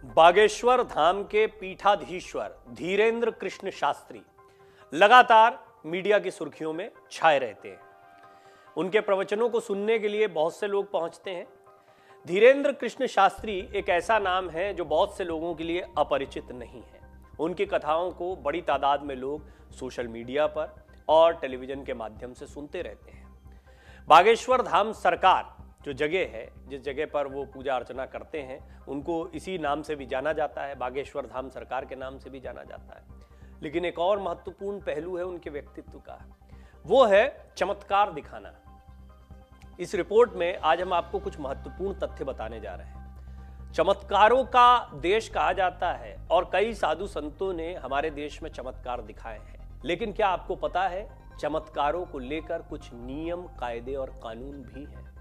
बागेश्वर धाम के पीठाधीश्वर धीरेन्द्र कृष्ण शास्त्री लगातार मीडिया की सुर्खियों में छाए रहते हैं। उनके प्रवचनों को सुनने के लिए बहुत से लोग पहुंचते हैं। धीरेन्द्र कृष्ण शास्त्री एक ऐसा नाम है जो बहुत से लोगों के लिए अपरिचित नहीं है। उनकी कथाओं को बड़ी तादाद में लोग सोशल मीडिया पर और टेलीविजन के माध्यम से सुनते रहते हैं। बागेश्वर धाम सरकार जो जगह है, जिस जगह पर वो पूजा अर्चना करते हैं, उनको इसी नाम से भी जाना जाता है, बागेश्वर धाम सरकार के नाम से भी जाना जाता है। लेकिन एक और महत्वपूर्ण पहलू है उनके व्यक्तित्व का, वो है चमत्कार दिखाना। इस रिपोर्ट में आज हम आपको कुछ महत्वपूर्ण तथ्य बताने जा रहे हैं। चमत्कारों का देश कहा जाता है और कई साधु संतों ने हमारे देश में चमत्कार दिखाए हैं। लेकिन क्या आपको पता है, चमत्कारों को लेकर कुछ नियम, कायदे और कानून भी हैं।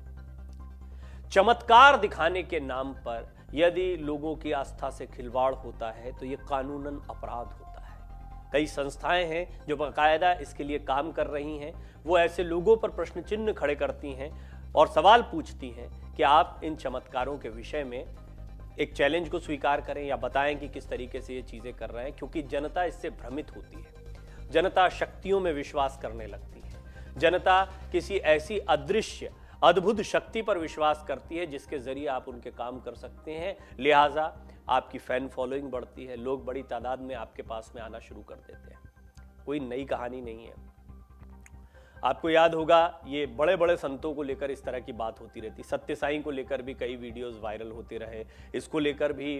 चमत्कार दिखाने के नाम पर यदि लोगों की आस्था से खिलवाड़ होता है तो यह कानूनन अपराध होता है। कई संस्थाएं हैं जो बाकायदा इसके लिए काम कर रही हैं। वो ऐसे लोगों पर प्रश्न चिन्ह खड़े करती हैं और सवाल पूछती हैं कि आप इन चमत्कारों के विषय में एक चैलेंज को स्वीकार करें या बताएं कि किस तरीके से ये चीजें कर रहे हैं, क्योंकि जनता इससे भ्रमित होती है। जनता शक्तियों में विश्वास करने लगती है। जनता किसी ऐसी अदृश्य अद्भुत शक्ति पर विश्वास करती है जिसके जरिए आप उनके काम कर सकते हैं। लिहाजा आपकी फैन फॉलोइंग बढ़ती है, लोग बड़ी तादाद में आपके पास में आना शुरू कर देते हैं। कोई नई कहानी नहीं है। आपको याद होगा, ये बड़े बड़े संतों को लेकर इस तरह की बात होती रहती। सत्य साईं को लेकर भी कई वीडियोस वायरल होते रहे। इसको लेकर भी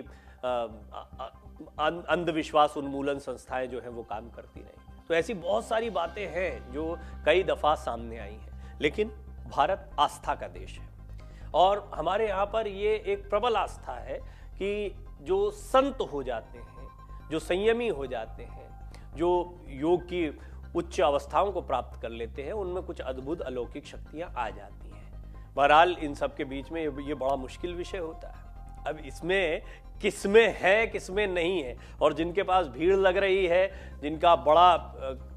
अंधविश्वास उन्मूलन संस्थाएं जो हैं वो काम करती रही। तो ऐसी बहुत सारी बातें हैं जो कई दफा सामने आई हैं। लेकिन भारत आस्था का देश है और हमारे यहाँ पर ये एक प्रबल आस्था है कि जो संत हो जाते हैं, जो संयमी हो जाते हैं, जो योग की उच्च अवस्थाओं को प्राप्त कर लेते हैं, उनमें कुछ अद्भुत अलौकिक शक्तियां आ जाती हैं। बहरहाल इन सब के बीच में ये बड़ा मुश्किल विषय होता है। अब इसमें किसमें है, किसमें नहीं है, और जिनके पास भीड़ लग रही है, जिनका बड़ा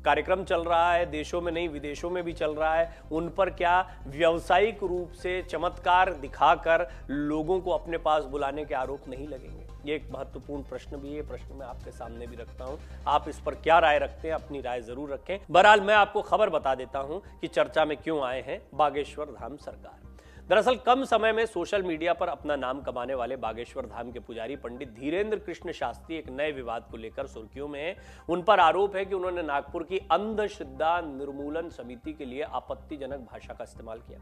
कार्यक्रम चल रहा है, देशों में नहीं विदेशों में भी चल रहा है, उन पर क्या व्यावसायिक रूप से चमत्कार दिखाकर लोगों को अपने पास बुलाने के आरोप नहीं लगेंगे? ये एक महत्वपूर्ण प्रश्न भी है। प्रश्न मैं आपके सामने भी रखता हूं। आप इस पर क्या राय रखते हैं? अपनी राय जरूर रखें। बहरहाल मैं आपको खबर बता देता हूं कि चर्चा में क्यों आए हैं बागेश्वर धाम सरकार। दरअसल कम समय में सोशल मीडिया पर अपना नाम कमाने वाले बागेश्वर धाम के पुजारी पंडित धीरेन्द्र कृष्ण शास्त्री एक नए विवाद को लेकर सुर्खियों में हैं। उन पर आरोप है कि उन्होंने नागपुर की अंधश्रद्धा निर्मूलन समिति के लिए आपत्तिजनक भाषा का इस्तेमाल किया।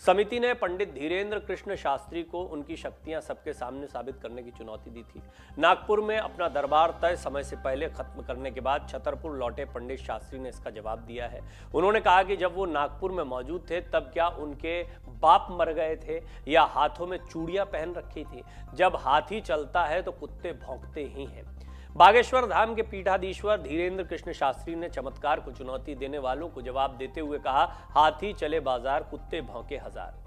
समिति ने पंडित धीरेन्द्र कृष्ण शास्त्री को उनकी शक्तियां सबके सामने साबित करने की चुनौती दी थी। नागपुर में अपना दरबार तय समय से पहले खत्म करने के बाद छतरपुर लौटे पंडित शास्त्री ने इसका जवाब दिया है। उन्होंने कहा कि जब वो नागपुर में मौजूद थे तब क्या उनके बाप मर गए थे या हाथों में चूड़ियां पहन रखी थी? जब हाथी चलता है तो कुत्ते भौंकते ही हैं। बागेश्वर धाम के पीठाधीश्वर धीरेन्द्र कृष्ण शास्त्री ने चमत्कार को चुनौती देने वालों को जवाब देते हुए कहा, हाथी चले बाजार, कुत्ते भौंके हजार।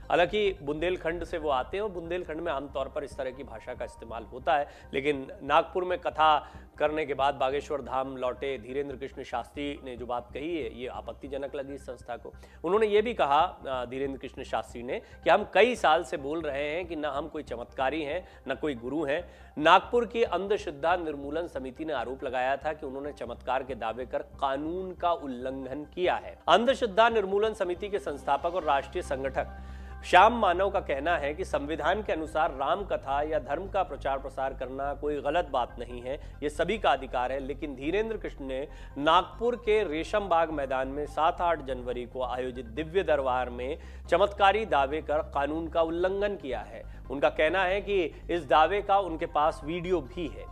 हालांकि बुंदेलखंड से वो आते हैं और बुंदेलखंड में आमतौर पर इस तरह की भाषा का इस्तेमाल होता है, लेकिन नागपुर में कथा करने के बाद बागेश्वर धाम लौटे धीरेन्द्र कृष्ण शास्त्री ने जो बात कही है, ये आपत्तिजनक लगी इस संस्था को। उन्होंने ये भी कहा, धीरेन्द्र कृष्ण शास्त्री ने, कि हम कई साल से बोल रहे हैं कि ना हम कोई चमत्कारी हैं, ना कोई गुरु हैं। नागपुर की अंधश्रद्धा निर्मूलन समिति ने आरोप लगाया था कि उन्होंने चमत्कार के दावे कर कानून का उल्लंघन किया है। अंधश्रद्धा निर्मूलन समिति के संस्थापक और राष्ट्रीय संगठक श्याम मानव का कहना है कि संविधान के अनुसार राम कथा या धर्म का प्रचार प्रसार करना कोई गलत बात नहीं है, ये सभी का अधिकार है। लेकिन धीरेन्द्र कृष्ण ने नागपुर के रेशम बाग मैदान में 7-8 जनवरी को आयोजित दिव्य दरबार में चमत्कारी दावे कर कानून का उल्लंघन किया है। उनका कहना है कि इस दावे का उनके पास वीडियो भी है।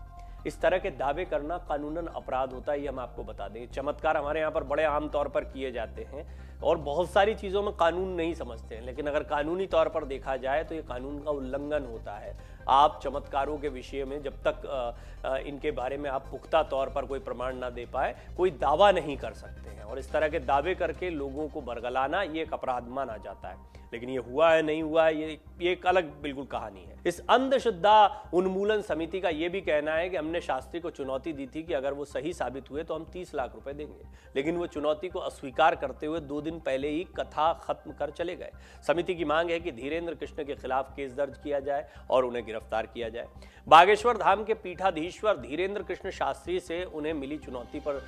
इस तरह के दावे करना कानूनन अपराध होता है, ये हम आपको बता दें। चमत्कार हमारे यहाँ पर बड़े आम तौर पर किए जाते हैं और बहुत सारी चीज़ों में कानून नहीं समझते हैं, लेकिन अगर कानूनी तौर पर देखा जाए तो ये कानून का उल्लंघन होता है। आप चमत्कारों के विषय में जब तक इनके बारे में आप पुख्ता तौर पर कोई प्रमाण ना दे पाए, कोई दावा नहीं कर सकते हैं, और इस तरह के दावे करके लोगों को बरगलाना ये एक अपराध माना जाता है। लेकिन ये हुआ है नहीं हुआ है ये एक अलग बिल्कुल कहानी है। इस अंधश्रद्धा उन्मूलन समिति का ये भी कहना है कि हमने शास्त्री को चुनौती दी थी कि अगर वो सही साबित हुए तो हम 30 लाख रुपए देंगे, लेकिन वो चुनौती को अस्वीकार करते हुए 2 दिन पहले ही कथा खत्म कर चले गए। समिति की मांग है कि धीरेन्द्र कृष्ण के खिलाफ केस दर्ज किया जाए और उन्हें गिरफ्तार किया जाए। बागेश्वर धाम के पीठाधीश्वर धीरेन्द्र कृष्ण शास्त्री से उन्हें मिली चुनौती पर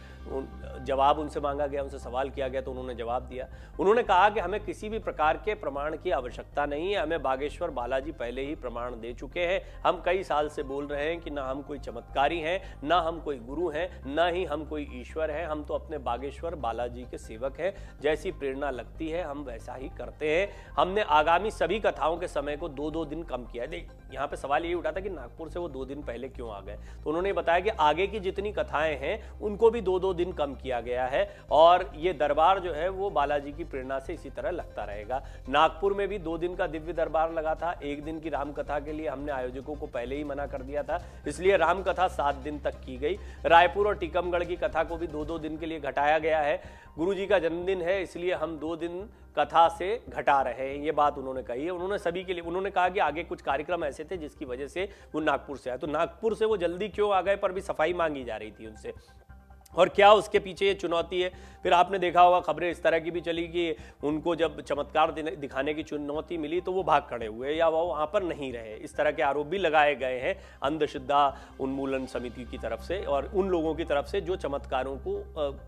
जवाब उनसे मांगा गया, उनसे सवाल किया गया तो उन्होंने जवाब दिया। उन्होंने कहा कि हमें किसी भी प्रकार के प्रमाण की आवश्यकता नहीं है, हमें बागेश्वर बालाजी पहले ही प्रमाण दे चुके हैं। हम कई साल से बोल रहे हैं कि ना हम कोई चमत्कारी हैं, ना हम कोई गुरु हैं, ना ही हम कोई ईश्वर हैं, हम तो अपने बागेश्वर बालाजी के सेवक हैं। जैसी प्रेरणा लगती है हम वैसा ही करते हैं। हमने आगामी सभी कथाओं के समय को 2-2 दिन कम किया है। यहाँ पे सवाल ये उठा था कि नागपुर से वो 2 दिन पहले क्यों आ गए, तो उन्होंने बताया कि आगे की जितनी कथाएं हैं उनको भी 2-2 दिन कम किया गया है और ये दरबार जो है वो बालाजी की प्रेरणा से इसी तरह लगता रहेगा। नागपुर में भी 2 दिन का दिव्य दरबार लगा था। 1 दिन की रामकथा के लिए हमने आयोजकों को पहले ही मना कर दिया था, इसलिए रामकथा 7 दिन तक की गई। रायपुर और टीकमगढ़ की कथा को भी 2-2 दिन के लिए घटाया गया है। गुरु जी का जन्मदिन है इसलिए हम 2 दिन कथा से घटा रहे हैं, ये बात उन्होंने कही है। उन्होंने सभी के लिए उन्होंने कहा कि आगे कुछ कार्यक्रम ऐसे थे जिसकी वजह से वो नागपुर से आए, तो नागपुर से वो जल्दी क्यों आ गए पर भी सफाई मांगी जा रही थी उनसे, और क्या उसके पीछे ये चुनौती है। फिर आपने देखा होगा खबरें इस तरह की भी चली कि उनको जब चमत्कार दिखाने की चुनौती मिली तो वो भाग खड़े हुए या वो वहाँ पर नहीं रहे। इस तरह के आरोप भी लगाए गए हैं अंधश्रद्धा उन्मूलन समिति की तरफ से और उन लोगों की तरफ से जो चमत्कारों को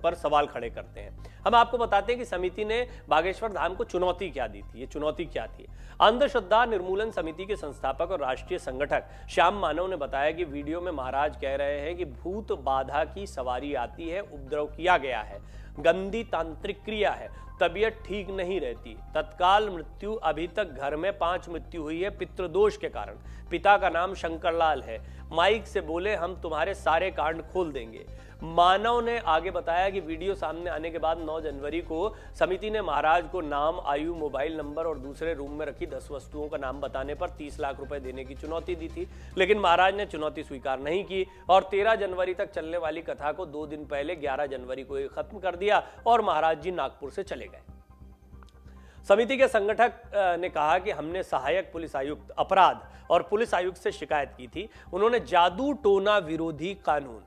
पर सवाल खड़े करते हैं। हम आपको बताते हैं कि समिति ने बागेश्वर धाम को चुनौती क्या दी थी। ये चुनौती क्या थी? अंधश्रद्धा निर्मूलन समिति के संस्थापक और राष्ट्रीय संगठक श्याम मानव ने बताया कि वीडियो में महाराज कह रहे हैं कि भूत बाधा की सवारी आती है, उपद्रव किया गया है, गंदी तांत्रिक क्रिया है, तबीयत ठीक नहीं रहती, तत्काल मृत्यु, अभी तक घर में 5 मृत्यु हुई है पितृदोष के कारण, पिता का नाम शंकरलाल है, माइक से बोले हम तुम्हारे सारे कांड खोल देंगे। मानव ने आगे बताया कि वीडियो सामने आने के बाद 9 जनवरी को समिति ने महाराज को नाम, आयु, मोबाइल नंबर और दूसरे रूम में रखी 10 वस्तुओं का नाम बताने पर 30 लाख रुपए देने की चुनौती दी थी, लेकिन महाराज ने चुनौती स्वीकार नहीं की और 13 जनवरी तक चलने वाली कथा को 2 दिन पहले 11 जनवरी को खत्म कर दिया और महाराज जी नागपुर से चले गए। समिति के संगठक ने कहा कि हमने सहायक पुलिस आयुक्त अपराध और पुलिस आयुक्त से शिकायत की थी। उन्होंने जादू टोना विरोधी कानून,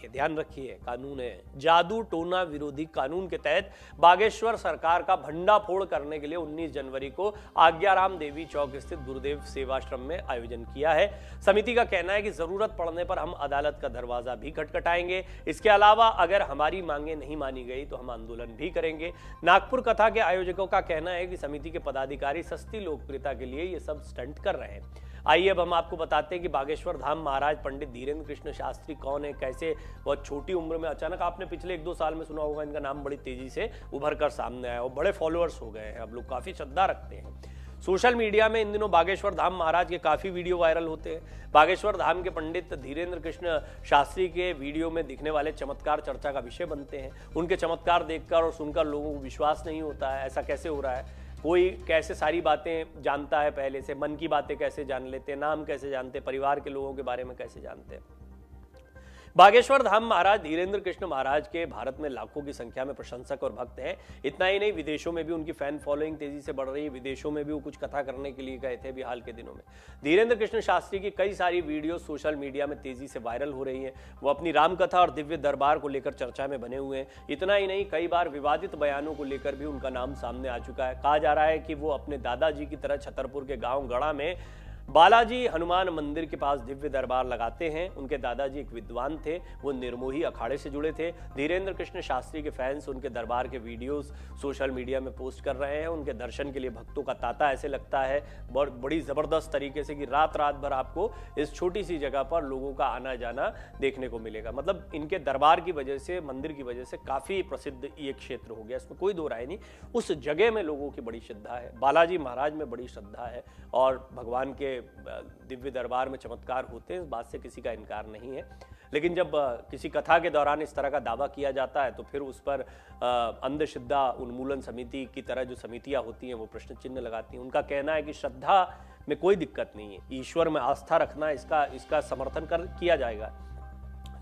ये ध्यान रखिए कानून है, जादू टोना विरोधी कानून के तहत बागेश्वर सरकार का भंडाफोड़ करने के लिए 19 जनवरी को आज्ञाराम देवी चौक स्थित गुरुदेव सेवाश्रम में आयोजन किया है। समिति का कहना है कि जरूरत पड़ने पर हम अदालत का दरवाजा भी खटखटाएंगे। इसके अलावा अगर हमारी मांगे नहीं मानी गई तो हम आंदोलन भी करेंगे। नागपुर कथा के आयोजकों का कहना है कि समिति के पदाधिकारी सस्ती लोकप्रियता के लिए ये सब स्टंट कर रहे हैं। आइए अब हम आपको बताते हैं कि बागेश्वर धाम महाराज पंडित धीरेन्द्र कृष्ण शास्त्री कौन है, कैसे बहुत छोटी उम्र में अचानक, आपने पिछले 1-2 साल में सुना होगा इनका नाम बड़ी तेजी से उभर कर सामने आया और बड़े फॉलोअर्स हो गए हैं, अब लोग काफी श्रद्धा रखते हैं। सोशल मीडिया में इन दिनों बागेश्वर धाम महाराज के काफी वीडियो वायरल होते हैं। बागेश्वर धाम के पंडित धीरेन्द्र कृष्ण शास्त्री के वीडियो में दिखने वाले चमत्कार चर्चा का विषय बनते हैं। उनके चमत्कार देखकर और सुनकर लोगों को विश्वास नहीं होता है, ऐसा कैसे हो रहा है, कोई कैसे सारी बातें जानता है, पहले से मन की बातें कैसे जान लेते हैं, नाम कैसे जानते, परिवार के लोगों के बारे में कैसे जानते हैं। बागेश्वर धाम महाराज धीरेन्द्र कृष्ण महाराज के भारत में लाखों की संख्या में प्रशंसक और भक्त हैं। इतना ही नहीं, विदेशों में भी उनकी फैन फॉलोइंग तेजी से बढ़ रही है। विदेशों में भी वो कुछ कथा करने के लिए गए थे अभी हाल के दिनों में। धीरेन्द्र कृष्ण शास्त्री की कई सारी वीडियो सोशल मीडिया में तेजी से वायरल हो रही हैं। वो अपनी रामकथा और दिव्य दरबार को लेकर चर्चा में बने हुए हैं। इतना ही नहीं, कई बार विवादित बयानों को लेकर भी उनका नाम सामने आ चुका है। कहा जा रहा है कि वो अपने दादाजी की तरह छतरपुर के गाँव गढ़ा में बालाजी हनुमान मंदिर के पास दिव्य दरबार लगाते हैं। उनके दादाजी एक विद्वान थे, वो निर्मोही अखाड़े से जुड़े थे। धीरेन्द्र कृष्ण शास्त्री के फैंस उनके दरबार के वीडियोस सोशल मीडिया में पोस्ट कर रहे हैं। उनके दर्शन के लिए भक्तों का तांता ऐसे लगता है बड़ी जबरदस्त तरीके से कि रात रात भर आपको इस छोटी सी जगह पर लोगों का आना जाना देखने को मिलेगा। मतलब इनके दरबार की वजह से, मंदिर की वजह से काफी प्रसिद्ध ये क्षेत्र हो गया, इसमें कोई दो राय नहीं। उस जगह में लोगों की बड़ी श्रद्धा है, बालाजी महाराज में बड़ी श्रद्धा है और भगवान के दिव्य दरबार में चमत्कार होते हैं, इस बात से किसी का इनकार नहीं है। लेकिन जब किसी कथा के दौरान इस तरह का दावा किया जाता है तो फिर उस पर अंधश्रद्धा उन्मूलन समिति की तरह जो समितियां होती हैं वो प्रश्न चिन्ह लगाती हैं। उनका कहना है कि श्रद्धा में कोई दिक्कत नहीं है, ईश्वर में आस्था रखना इसका समर्थन किया जाएगा,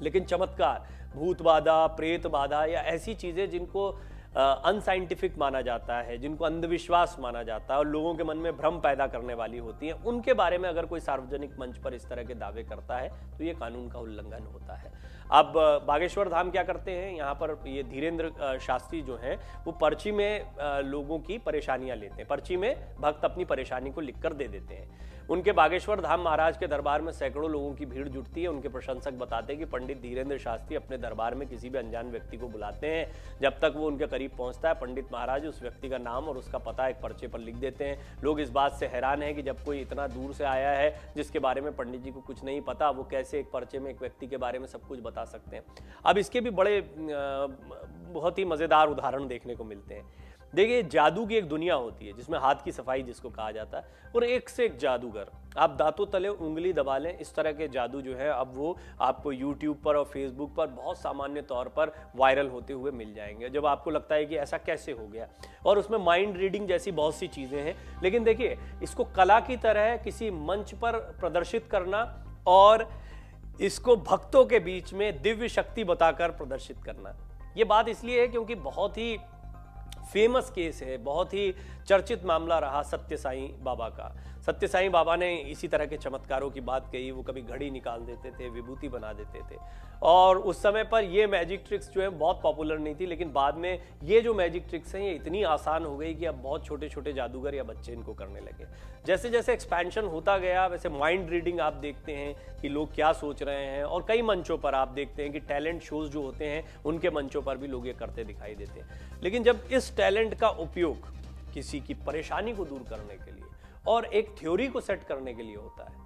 लेकिन चमत्कार, भूत बाधा, प्रेत बाधा या ऐसी चीजें जिनको अनसाइंटिफिक माना जाता है, जिनको अंधविश्वास माना जाता है और लोगों के मन में भ्रम पैदा करने वाली होती है, उनके बारे में अगर कोई सार्वजनिक मंच पर इस तरह के दावे करता है तो ये कानून का उल्लंघन होता है। अब बागेश्वर धाम क्या करते हैं, यहाँ पर ये धीरेन्द्र शास्त्री जो हैं वो पर्ची में लोगों की परेशानियां लेते हैं, पर्ची में भक्त अपनी परेशानी को लिखकर दे देते हैं। उनके बागेश्वर धाम महाराज के दरबार में सैकड़ों लोगों की भीड़ जुटती है। उनके प्रशंसक बताते हैं कि पंडित धीरेन्द्र शास्त्री अपने दरबार में किसी भी अनजान व्यक्ति को बुलाते हैं, जब तक वो उनके करीब पहुंचता है पंडित महाराज उस व्यक्ति का नाम और उसका पता एक पर्चे पर लिख देते हैं। लोग इस बात से हैरान हैं कि जब कोई इतना दूर से आया है जिसके बारे में पंडित जी को कुछ नहीं पता, वो कैसे एक पर्चे में एक व्यक्ति के बारे में सब कुछ बता सकते हैं। अब इसके भी बड़े बहुत ही मजेदार उदाहरण देखने को मिलते हैं। देखिए, जादू की एक दुनिया होती है जिसमें हाथ की सफाई जिसको कहा जाता है, और एक से एक जादूगर, आप दांतों तले उंगली दबा लें, इस तरह के जादू जो है अब वो आपको यूट्यूब पर और फेसबुक पर बहुत सामान्य तौर पर वायरल होते हुए मिल जाएंगे। जब आपको लगता है कि ऐसा कैसे हो गया, और उसमें माइंड रीडिंग जैसी बहुत सी चीजें हैं, लेकिन देखिए इसको कला की तरह किसी मंच पर प्रदर्शित करना और इसको भक्तों के बीच में दिव्य शक्ति बताकर प्रदर्शित करना, ये बात इसलिए है क्योंकि बहुत ही फेमस केस है, बहुत ही चर्चित मामला रहा सत्य साईं बाबा का। सत्य साईं बाबा ने इसी तरह के चमत्कारों की बात कही। वो कभी घड़ी निकाल देते थे, विभूति बना देते थे, और उस समय पर ये मैजिक ट्रिक्स जो है बहुत पॉपुलर नहीं थी, लेकिन बाद में ये जो मैजिक ट्रिक्स हैं ये इतनी आसान हो गई कि अब बहुत छोटे छोटे जादूगर या बच्चे इनको करने लगे। जैसे जैसे एक्सपेंशन होता गया वैसे माइंड रीडिंग आप देखते हैं कि लोग क्या सोच रहे हैं, और कई मंचों पर आप देखते हैं कि टैलेंट शोज जो होते हैं उनके मंचों पर भी लोग ये करते दिखाई देते हैं। लेकिन जब इस टैलेंट का उपयोग किसी की परेशानी को दूर करने के लिए और एक थ्योरी को सेट करने के लिए होता है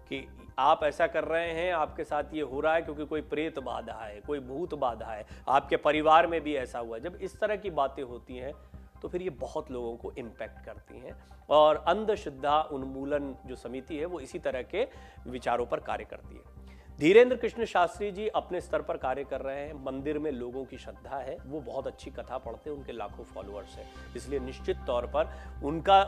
कि आप ऐसा कर रहे हैं, आपके साथ ये हो रहा है क्योंकि कोई प्रेत बाधा है, कोई भूत बाधा है, आपके परिवार में भी ऐसा हुआ, जब इस तरह की बातें होती हैं तो फिर ये बहुत लोगों को इम्पैक्ट करती हैं। और अंधश्रद्धा उन्मूलन जो समिति है वो इसी तरह के विचारों पर कार्य करती है। धीरेन्द्र कृष्ण शास्त्री जी अपने स्तर पर कार्य कर रहे हैं, मंदिर में लोगों की श्रद्धा है, वो बहुत अच्छी कथा पढ़ते हैं, उनके लाखों फॉलोअर्स हैं, इसलिए निश्चित तौर पर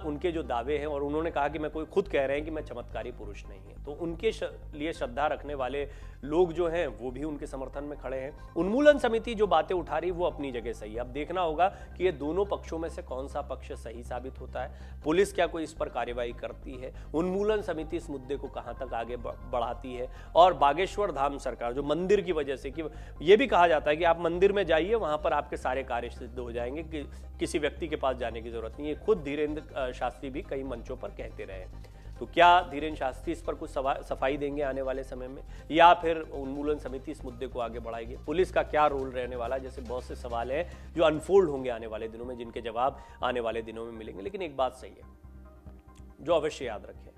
उनके जो दावे हैं, और उन्होंने कहा कि मैं कोई खुद कह रहे हैं कि मैं चमत्कारी पुरुष नहीं है, तो उनके लिए श्रद्धा रखने वाले लोग जो हैं वो भी उनके समर्थन में खड़े हैं। उन्मूलन समिति जो बातें उठा रही वो अपनी जगह सही है। अब देखना होगा कि ये दोनों पक्षों में से कौन सा पक्ष सही साबित होता है। पुलिस क्या कोई इस पर कार्रवाई करती है, उन्मूलन समिति इस मुद्दे को कहां तक आगे बढ़ाती है, और बागेश्वर धाम सरकार जो मंदिर की वजह से, कि ये भी कहा जाता है कि आप मंदिर में जाइए, वहां पर आपके सारे कार्य सिद्ध हो जाएंगे, कि किसी व्यक्ति के पास जाने की जरूरत नहीं है। खुद धीरेन्द्र शास्त्री भी कई मंचों पर कहते रहे। तो क्या धीरेन्द्र शास्त्री इस पर कुछ सफाई देंगे आने वाले समय में, या फिर उन्मूलन समिति इस मुद्दे को आगे बढ़ाएगी? पुलिस का क्या रोल रहने वाला? जैसे बहुत से सवाल हैं जो अनफोल्ड होंगे आने वाले दिनों में, जिनके जवाब आने वाले दिनों में मिलेंगे। लेकिन एक बात सही है जो अवश्य याद रखें,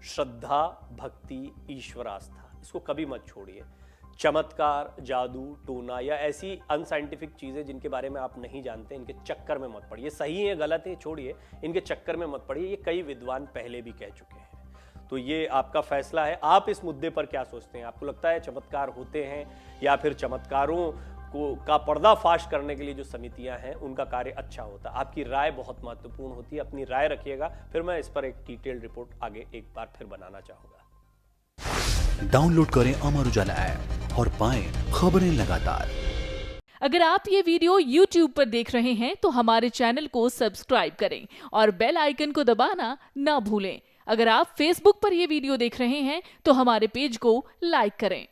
श्रद्धा, भक्ति, ईश्वर आस्था, इसको कभी मत छोड़िए। चमत्कार, जादू टोना या ऐसी अनसाइंटिफिक चीजें जिनके बारे में आप नहीं जानते, इनके चक्कर में मत पड़िए। सही है गलत है छोड़िए, इनके चक्कर में मत पड़िए, ये कई विद्वान पहले भी कह चुके हैं। तो ये आपका फैसला है, आप इस मुद्दे पर क्या सोचते हैं? आपको लगता है चमत्कार होते हैं, या फिर चमत्कारों का पर्दाफाश करने के लिए जो समितियां हैं उनका कार्य अच्छा होता है? आपकी राय बहुत महत्वपूर्ण होती है, अपनी राय रखिएगा, फिर मैं इस पर एक डिटेल्ड रिपोर्ट आगे एक बार फिर बनाना चाहूंगा। डाउनलोड करें अमर उजाला ऐप और पाएं खबरें लगातार। अगर आप ये वीडियो YouTube पर देख रहे हैं तो हमारे चैनल को सब्सक्राइब करें और बेल आइकन को दबाना ना भूलें। अगर आप Facebook पर ये वीडियो देख रहे हैं तो हमारे पेज को लाइक करें।